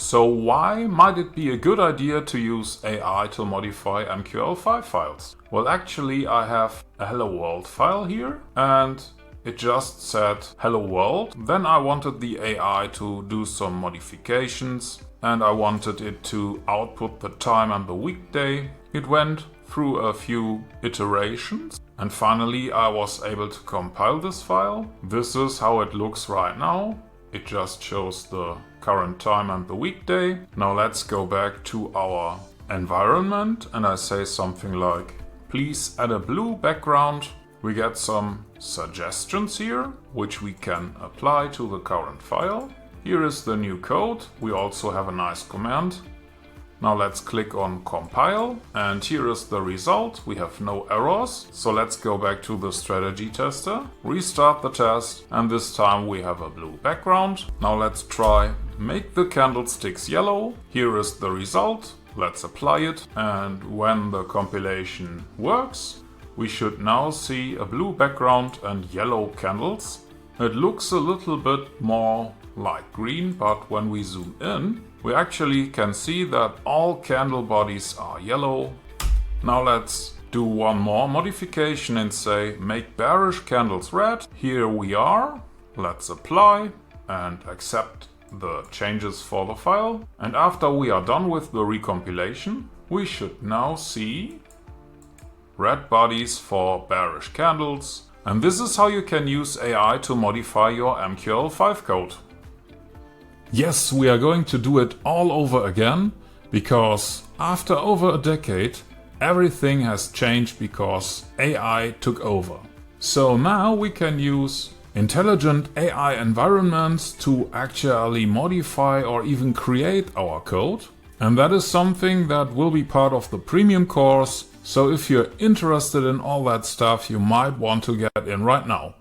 So why might it be a good idea to use AI to modify MQL5 files? Well, actually I have a hello world file here and it just said hello world. Then I wanted the AI to do some modifications and I wanted it to output the time and the weekday. It went through a few iterations and finally I was able to compile this file. This is how it looks right now. It just shows the current time and the weekday. Now let's go back to our environment and I say something like, please add a blue background. We get some suggestions here, which we can apply to the current file. Here is the new code. We also have a nice command. Now let's click on compile and here is the result. We have no errors. So let's go back to the strategy tester, restart the test, and this time we have a blue background. Now let's try make the candlesticks yellow. Here is the result. Let's apply it, and when the compilation works, we should now see a blue background and yellow candles. It looks a little bit more like green, but when we zoom in, we actually can see that all candle bodies are yellow. Now let's do one more modification and say make bearish candles red. Here we are. Let's apply and accept the changes for the file. And after we are done with the recompilation, we should now see red bodies for bearish candles. And this is how you can use AI to modify your MQL5 code. Yes, we are going to do it all over again, because after over a decade, everything has changed because AI took over. So now we can use intelligent AI environments to actually modify or even create our code. And that is something that will be part of the premium course. So if you're interested in all that stuff, you might want to get in right now.